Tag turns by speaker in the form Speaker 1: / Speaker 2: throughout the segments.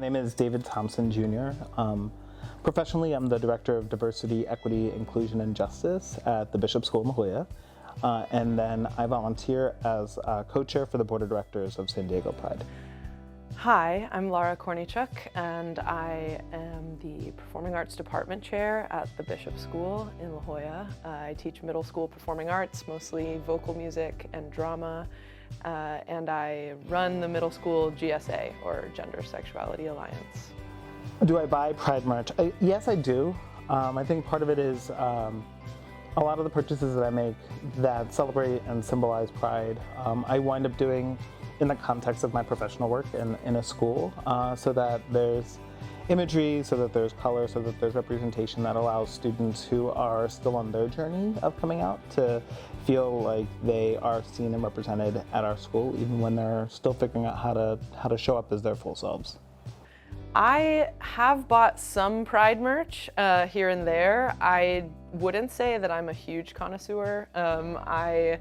Speaker 1: My name is David Thompson Jr. Professionally, I'm the Director of Diversity, Equity, Inclusion, and Justice at the Bishop School in La Jolla. And then I volunteer as co-chair for the Board of Directors of San Diego Pride.
Speaker 2: Hi, I'm Laura Kornichuk, and I am the Performing Arts Department Chair at the Bishop School in La Jolla. I teach middle school performing arts, mostly vocal music and drama, and I run the middle school GSA, or Gender Sexuality Alliance.
Speaker 1: Do I buy Pride merch? Yes, I do. I think part of it is a lot of the purchases that I make that celebrate and symbolize Pride, I wind up doing in the context of my professional work in a school, so that there's imagery, so that there's color, so that there's representation that allows students who are still on their journey of coming out to feel like they are seen and represented at our school, even when they're still figuring out how to show up as their full selves.
Speaker 2: I have bought some Pride merch here and there. I wouldn't say that I'm a huge connoisseur. I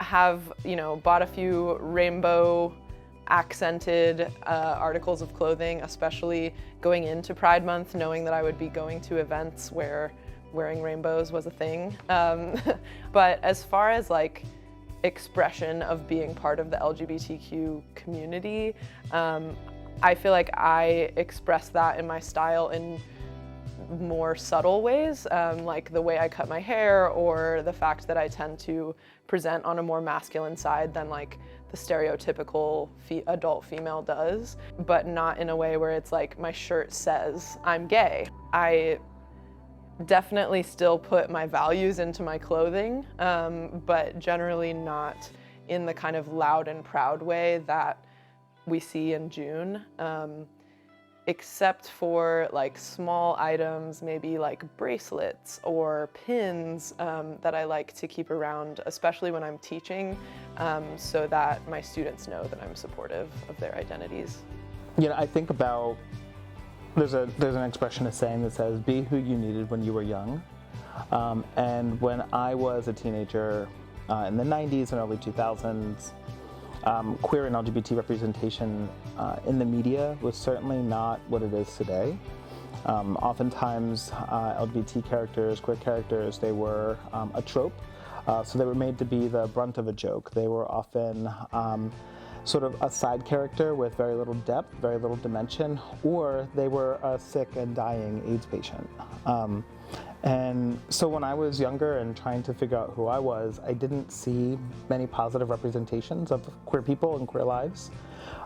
Speaker 2: have, bought a few rainbow accented articles of clothing, especially going into Pride Month, knowing that I would be going to events where wearing rainbows was a thing. But as far as like expression of being part of the LGBTQ community, I feel like I express that in my style in more subtle ways, like the way I cut my hair, or the fact that I tend to present on a more masculine side than like the stereotypical adult female does, but not in a way where it's like my shirt says I'm gay. I definitely still put my values into my clothing, but generally not in the kind of loud and proud way that we see in June. Except for like small items, maybe like bracelets or pins that I like to keep around, especially when I'm teaching, so that my students know that I'm supportive of their identities.
Speaker 1: I think about, there's an expression, a saying that says, be who you needed when you were young. And when I was a teenager in the 90s and early 2000s, queer and LGBT representation in the media was certainly not what it is today. Oftentimes, LGBT characters, queer characters, they were a trope, so they were made to be the brunt of a joke. They were often sort of a side character with very little depth, very little dimension, or they were a sick and dying AIDS patient. And so when I was younger and trying to figure out who I was, I didn't see many positive representations of queer people and queer lives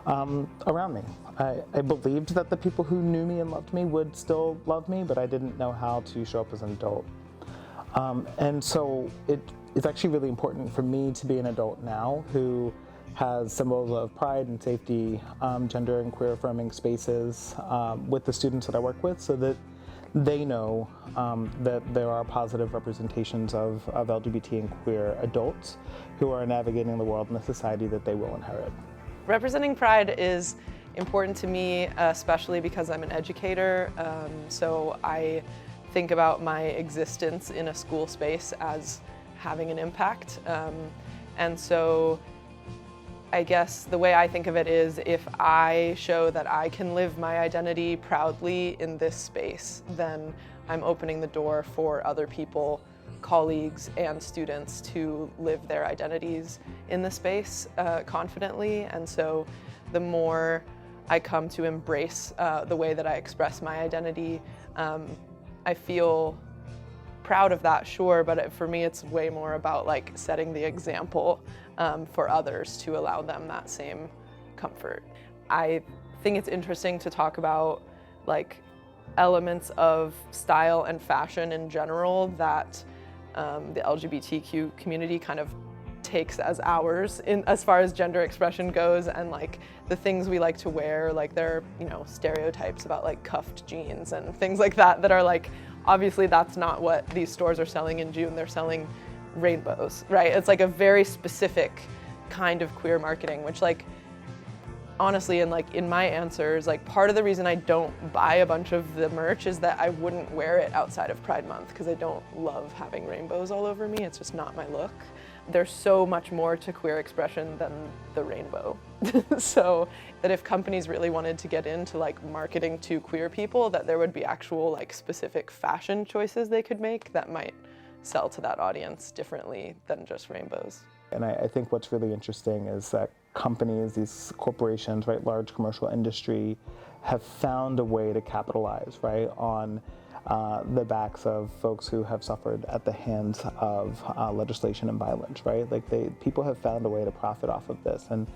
Speaker 1: around me. I believed that the people who knew me and loved me would still love me, but I didn't know how to show up as an adult. And so it's actually really important for me to be an adult now who has symbols of pride and safety, gender and queer affirming spaces with the students that I work with, so that they know that there are positive representations of LGBT and queer adults who are navigating the world and the society that they will inherit.
Speaker 2: Representing Pride is important to me, especially because I'm an educator, so I think about my existence in a school space as having an impact. And so I guess the way I think of it is, if I show that I can live my identity proudly in this space, then I'm opening the door for other people, colleagues and students, to live their identities in the space confidently. And so the more I come to embrace the way that I express my identity, I feel proud of that, sure, but for me it's way more about like setting the example for others to allow them that same comfort. I think it's interesting to talk about like elements of style and fashion in general that the LGBTQ community kind of takes as ours as far as gender expression goes, and like the things we like to wear, like there are stereotypes about like cuffed jeans and things like that are like, obviously that's not what these stores are selling in June. They're selling rainbows, right? It's like a very specific kind of queer marketing, which like honestly, and like in my answers, like part of the reason I don't buy a bunch of the merch is that I wouldn't wear it outside of Pride Month because I don't love having rainbows all over me. It's just not my look. There's so much more to queer expression than the rainbow. So that if companies really wanted to get into like marketing to queer people, that there would be actual like specific fashion choices they could make that might sell to that audience differently than just rainbows.
Speaker 1: And I think what's really interesting is that companies, these corporations, right, large commercial industry, have found a way to capitalize, right, on the backs of folks who have suffered at the hands of legislation and violence, right? Like people have found a way to profit off of this, and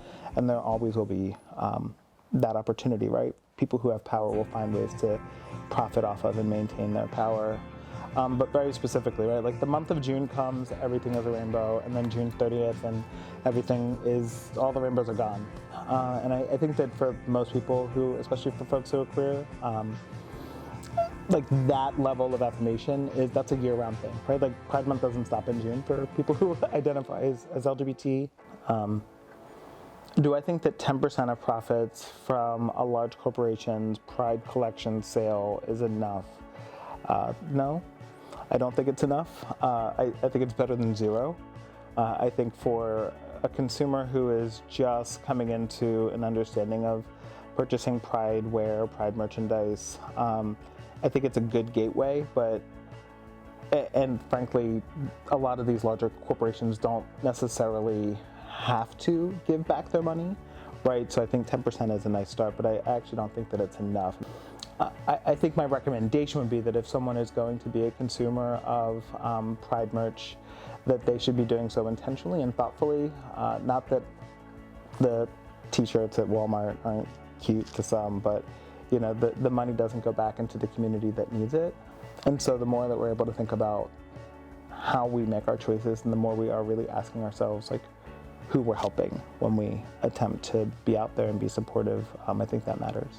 Speaker 1: there always will be that opportunity, right? People who have power will find ways to profit off of and maintain their power. But very specifically, right, like the month of June comes, everything is a rainbow, and then June 30th and all the rainbows are gone. And I think that for most people who, especially for folks who are queer, like that level of affirmation that's a year-round thing, right? Like Pride Month doesn't stop in June for people who identify as LGBT. Do I think that 10% of profits from a large corporation's Pride collection sale is enough? No, I don't think it's enough. I think it's better than zero. I think for a consumer who is just coming into an understanding of purchasing Pride wear, Pride merchandise, I think it's a good gateway, and frankly, a lot of these larger corporations don't necessarily have to give back their money, right? So I think 10% is a nice start, but I actually don't think that it's enough. I think my recommendation would be that if someone is going to be a consumer of Pride merch, that they should be doing so intentionally and thoughtfully. Not that the t-shirts at Walmart aren't cute to some, but you know, the money doesn't go back into the community that needs it. And so the more that we're able to think about how we make our choices, and the more we are really asking ourselves like who we're helping when we attempt to be out there and be supportive, I think that matters.